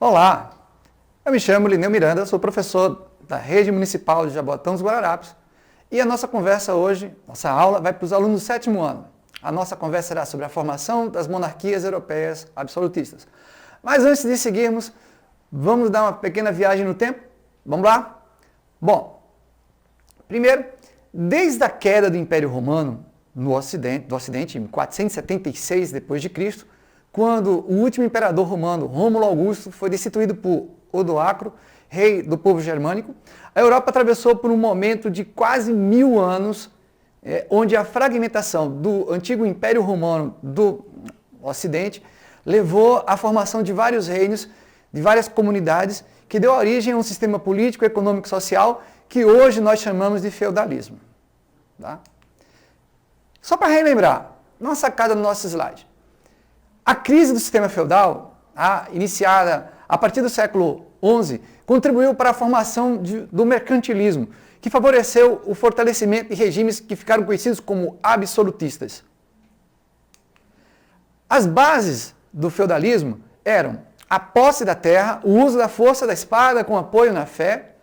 Olá, eu me chamo Lineu Miranda, sou professor da Rede Municipal de Jaboatão dos Guararapes e a nossa conversa hoje, nossa aula, vai para os alunos do 7º ano. A nossa conversa será sobre a formação das monarquias europeias absolutistas. Mas antes de seguirmos, vamos dar uma pequena viagem no tempo? Vamos lá? Bom, primeiro, desde a queda do Império Romano do Ocidente, em 476 d.C., quando o último imperador romano, Rômulo Augusto, foi destituído por Odoacro, rei do povo germânico, a Europa atravessou por um momento de quase 1000 anos, onde a fragmentação do antigo Império Romano do Ocidente levou à formação de vários reinos, de várias comunidades, que deu origem a um sistema político, econômico e social que hoje nós chamamos de feudalismo. Tá? Só para relembrar, na sacada do nosso slide. A crise do sistema feudal, iniciada a partir do século XI, contribuiu para a formação do mercantilismo, que favoreceu o fortalecimento de regimes que ficaram conhecidos como absolutistas. As bases do feudalismo eram a posse da terra, o uso da força da espada com apoio na fé.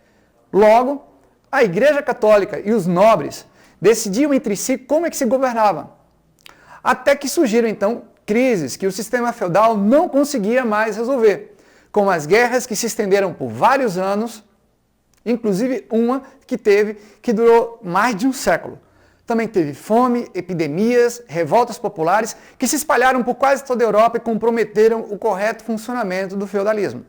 Logo, a Igreja Católica e os nobres decidiam entre si como é que se governava. Até que surgiram, então, crises que o sistema feudal não conseguia mais resolver, como as guerras que se estenderam por vários anos, inclusive uma que durou mais de um século. Também teve fome, epidemias, revoltas populares que se espalharam por quase toda a Europa e comprometeram o correto funcionamento do feudalismo.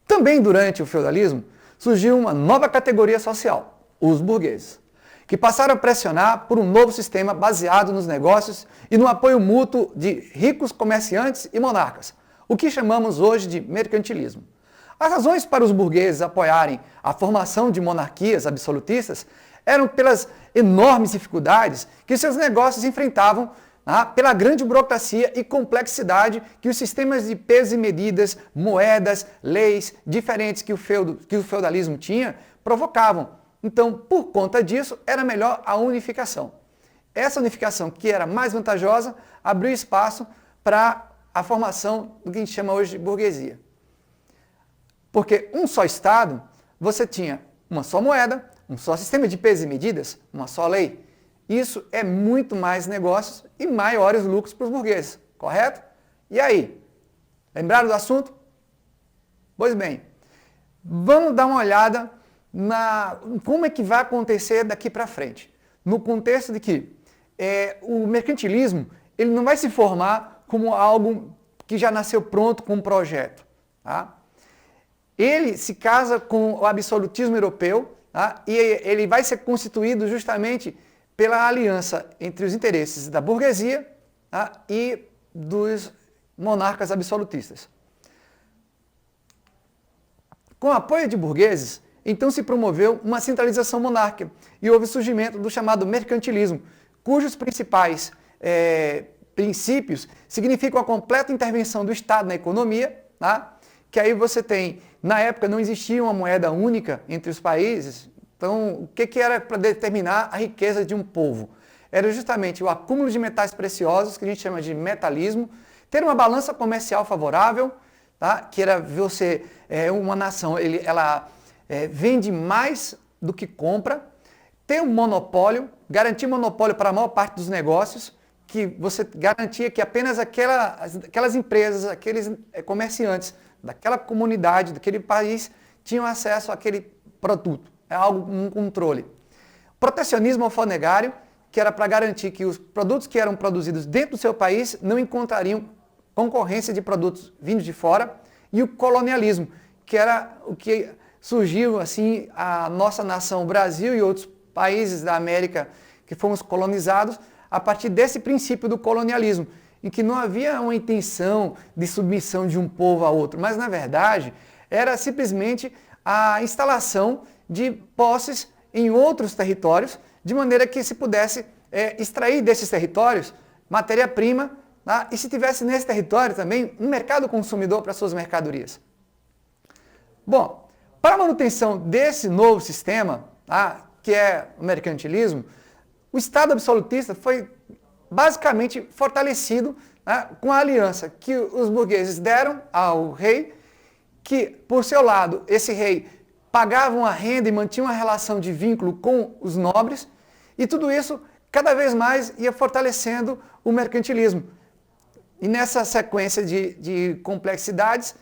Também durante o feudalismo surgiu uma nova categoria social, os burgueses, que passaram a pressionar por um novo sistema baseado nos negócios e no apoio mútuo de ricos comerciantes e monarcas, o que chamamos hoje de mercantilismo. As razões para os burgueses apoiarem a formação de monarquias absolutistas eram pelas enormes dificuldades que seus negócios enfrentavam, pela grande burocracia e complexidade que os sistemas de pesos e medidas, moedas, leis diferentes que o feudalismo tinha provocavam. Então, por conta disso, era melhor a unificação. Essa unificação, que era mais vantajosa, abriu espaço para a formação do que a gente chama hoje de burguesia. Porque um só Estado, você tinha uma só moeda, um só sistema de pesos e medidas, uma só lei. Isso é muito mais negócios e maiores lucros para os burgueses, correto? E aí? Lembraram do assunto? Pois bem, vamos dar uma olhada como é que vai acontecer daqui para frente. No contexto de que o mercantilismo ele não vai se formar como algo que já nasceu pronto com um projeto. Tá? Ele se casa com o absolutismo europeu, tá? E ele vai ser constituído justamente pela aliança entre os interesses da burguesia, tá? E dos monarcas absolutistas. Com o apoio de burgueses, então se promoveu uma centralização monárquica e houve o surgimento do chamado mercantilismo, cujos principais princípios significam a completa intervenção do Estado na economia, tá? Que aí você tem, na época não existia uma moeda única entre os países, então o que era para determinar a riqueza de um povo? Era justamente o acúmulo de metais preciosos, que a gente chama de metalismo, ter uma balança comercial favorável, tá? Que era você, uma nação, ela vende mais do que compra, ter um monopólio, garantir monopólio para a maior parte dos negócios, que você garantia que apenas aquelas empresas, aqueles comerciantes daquela comunidade, daquele país, tinham acesso àquele produto. É algo, um controle. Protecionismo alfandegário, que era para garantir que os produtos que eram produzidos dentro do seu país não encontrariam concorrência de produtos vindos de fora. E o colonialismo, que era o que surgiu assim a nossa nação, o Brasil e outros países da América que fomos colonizados a partir desse princípio do colonialismo, em que não havia uma intenção de submissão de um povo a outro, mas na verdade era simplesmente a instalação de posses em outros territórios, de maneira que se pudesse extrair desses territórios matéria-prima, tá? E se tivesse nesse território também um mercado consumidor para suas mercadorias. Bom, para a manutenção desse novo sistema, tá, que é o mercantilismo, o Estado absolutista foi basicamente fortalecido, né, com a aliança que os burgueses deram ao rei, que, por seu lado, esse rei pagava uma renda e mantinha uma relação de vínculo com os nobres, e tudo isso cada vez mais ia fortalecendo o mercantilismo. E nessa sequência de complexidades,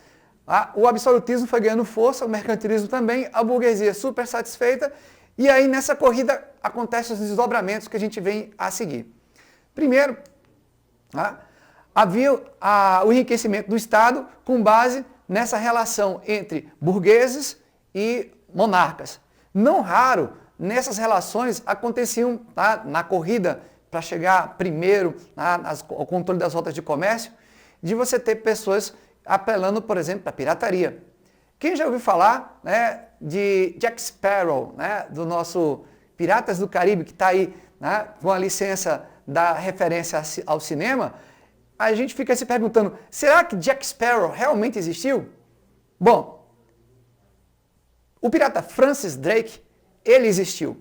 o absolutismo foi ganhando força, o mercantilismo também, a burguesia super satisfeita, e aí nessa corrida acontecem os desdobramentos que a gente vem a seguir. Primeiro, havia o enriquecimento do Estado com base nessa relação entre burgueses e monarcas. Não raro, nessas relações aconteciam, na corrida para chegar primeiro ao controle das rotas de comércio, de você ter pessoas apelando, por exemplo, para a pirataria. Quem já ouviu falar, né, de Jack Sparrow, né, do nosso Piratas do Caribe, que está aí, né, com a licença da referência ao cinema, a gente fica se perguntando, será que Jack Sparrow realmente existiu? Bom, o pirata Francis Drake, ele existiu.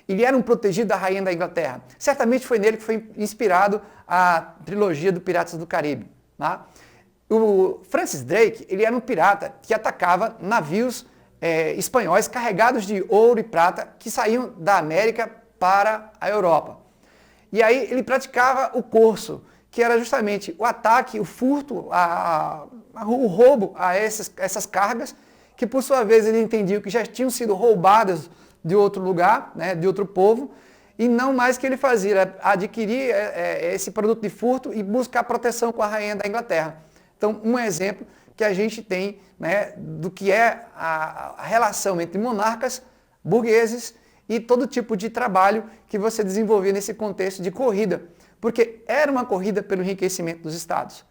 Ele era um protegido da rainha da Inglaterra. Certamente foi nele que foi inspirado a trilogia do Piratas do Caribe. Tá? O Francis Drake, ele era um pirata que atacava navios espanhóis carregados de ouro e prata que saíam da América para a Europa. E aí ele praticava o corso, que era justamente o ataque, o furto, o roubo a essas cargas, que por sua vez ele entendia que já tinham sido roubadas de outro lugar, né, de outro povo, e não mais que ele fazia, adquirir esse produto de furto e buscar proteção com a rainha da Inglaterra. Então, um exemplo que a gente tem, né, do que é a relação entre monarcas, burgueses e todo tipo de trabalho que você desenvolvia nesse contexto de corrida, porque era uma corrida pelo enriquecimento dos estados.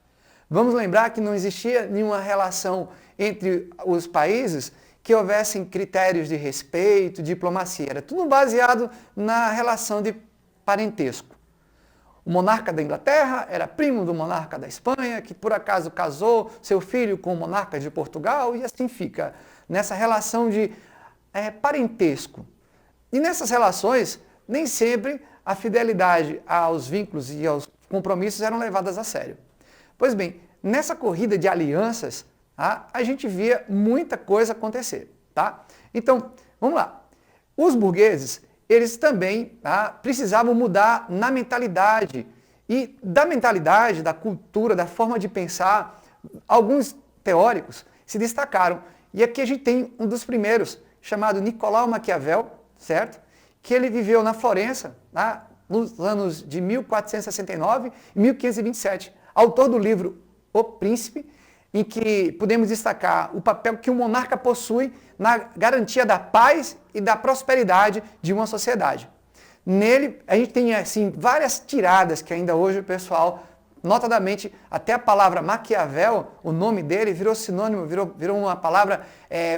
Vamos lembrar que não existia nenhuma relação entre os países que houvessem critérios de respeito, diplomacia. Era tudo baseado na relação de parentesco. O monarca da Inglaterra era primo do monarca da Espanha, que por acaso casou seu filho com o monarca de Portugal, e assim fica, nessa relação de parentesco. E nessas relações, nem sempre a fidelidade aos vínculos e aos compromissos eram levadas a sério. Pois bem, nessa corrida de alianças, a gente via muita coisa acontecer. Tá? Então, vamos lá. Os burgueses, eles também precisavam mudar na mentalidade. E da mentalidade, da cultura, da forma de pensar, alguns teóricos se destacaram. E aqui a gente tem um dos primeiros, chamado Nicolau Maquiavel, certo? Que ele viveu na Florença, nos anos de 1469 e 1527. Autor do livro O Príncipe, em que podemos destacar o papel que o monarca possui na garantia da paz e da prosperidade de uma sociedade. Nele, a gente tem assim, várias tiradas que ainda hoje o pessoal, notadamente, até a palavra Maquiavel, o nome dele virou sinônimo, virou uma palavra,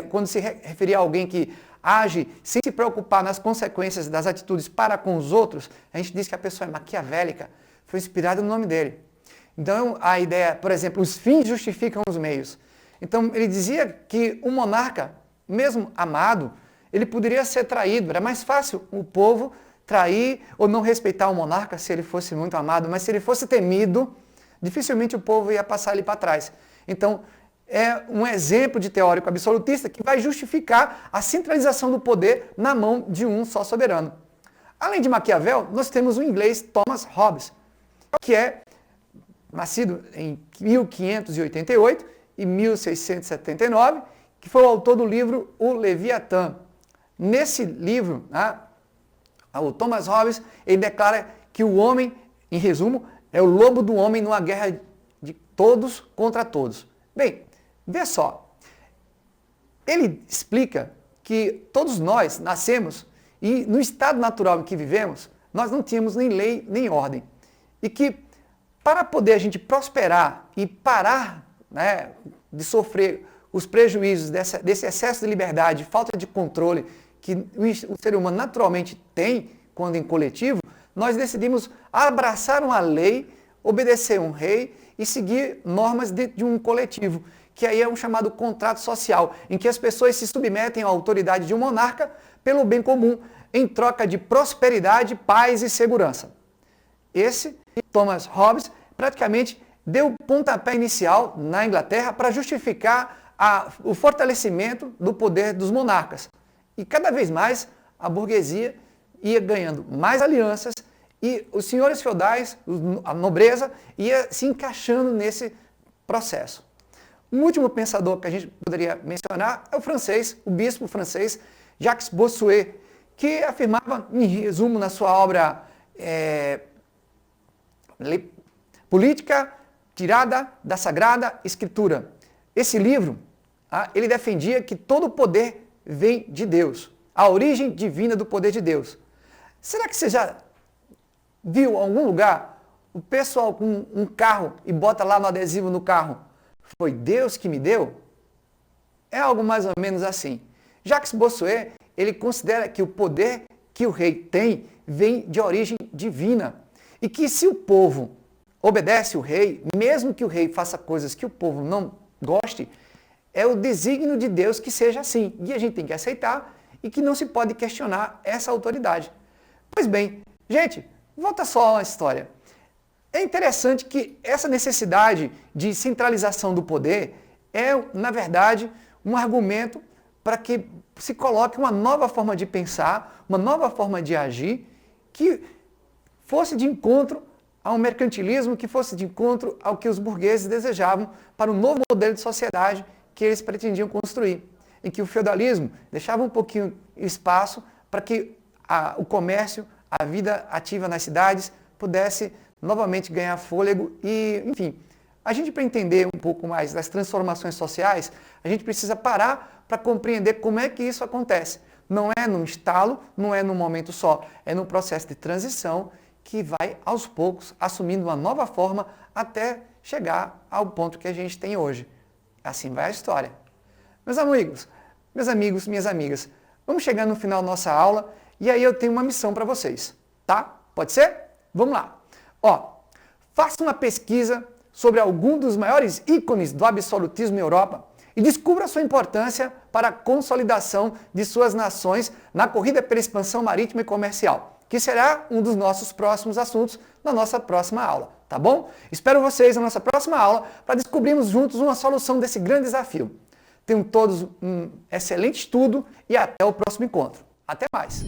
quando se referia a alguém que age sem se preocupar nas consequências das atitudes para com os outros, a gente diz que a pessoa é maquiavélica, foi inspirada no nome dele. Então, a ideia, por exemplo, os fins justificam os meios. Então, ele dizia que o monarca, mesmo amado, ele poderia ser traído. Era mais fácil o povo trair ou não respeitar o monarca se ele fosse muito amado, mas se ele fosse temido, dificilmente o povo ia passar ele para trás. Então, é um exemplo de teórico absolutista que vai justificar a centralização do poder na mão de um só soberano. Além de Maquiavel, nós temos o inglês Thomas Hobbes, que é nascido em 1588 e 1679, que foi o autor do livro O Leviatã. Nesse livro, o Thomas Hobbes, ele declara que o homem, em resumo, é o lobo do homem numa guerra de todos contra todos. Bem, vê só, ele explica que todos nós nascemos e no estado natural em que vivemos, nós não tínhamos nem lei nem ordem. E que para poder a gente prosperar e parar, né, de sofrer os prejuízos desse excesso de liberdade, falta de controle que o ser humano naturalmente tem quando em coletivo, nós decidimos abraçar uma lei, obedecer um rei e seguir normas dentro de um coletivo, que aí é um chamado contrato social, em que as pessoas se submetem à autoridade de um monarca pelo bem comum, em troca de prosperidade, paz e segurança. Esse Thomas Hobbes praticamente deu o pontapé inicial na Inglaterra para justificar o fortalecimento do poder dos monarcas. E cada vez mais a burguesia ia ganhando mais alianças e os senhores feudais, a nobreza, ia se encaixando nesse processo. Um último pensador que a gente poderia mencionar é o francês, o bispo francês Jacques Bossuet, que afirmava, em resumo, na sua obra Política tirada da Sagrada Escritura. Esse livro, ele defendia que todo o poder vem de Deus, a origem divina do poder de Deus. Será que você já viu em algum lugar o pessoal com um carro e bota lá no adesivo no carro, foi Deus que me deu? É algo mais ou menos assim. Jacques Bossuet, ele considera que o poder que o rei tem vem de origem divina. E que se o povo obedece o rei, mesmo que o rei faça coisas que o povo não goste, é o desígnio de Deus que seja assim. E a gente tem que aceitar e que não se pode questionar essa autoridade. Pois bem, gente, volta só à história. É interessante que essa necessidade de centralização do poder é, na verdade, um argumento para que se coloque uma nova forma de pensar, uma nova forma de agir, que fosse de encontro a um mercantilismo, que fosse de encontro ao que os burgueses desejavam para um novo modelo de sociedade que eles pretendiam construir, em que o feudalismo deixava um pouquinho espaço para que o comércio, a vida ativa nas cidades pudesse novamente ganhar fôlego e, enfim, a gente para entender um pouco mais das transformações sociais, a gente precisa parar para compreender como é que isso acontece. Não é num estalo, não é num momento só, é num processo de transição que vai aos poucos assumindo uma nova forma até chegar ao ponto que a gente tem hoje. Assim vai a história. Meus amigos, minhas amigas, vamos chegar no final da nossa aula e aí eu tenho uma missão para vocês, tá? Pode ser? Vamos lá. Faça uma pesquisa sobre algum dos maiores ícones do absolutismo na Europa e descubra sua importância para a consolidação de suas nações na corrida pela expansão marítima e comercial, que será um dos nossos próximos assuntos na nossa próxima aula, tá bom? Espero vocês na nossa próxima aula para descobrirmos juntos uma solução desse grande desafio. Tenham todos um excelente estudo e até o próximo encontro. Até mais!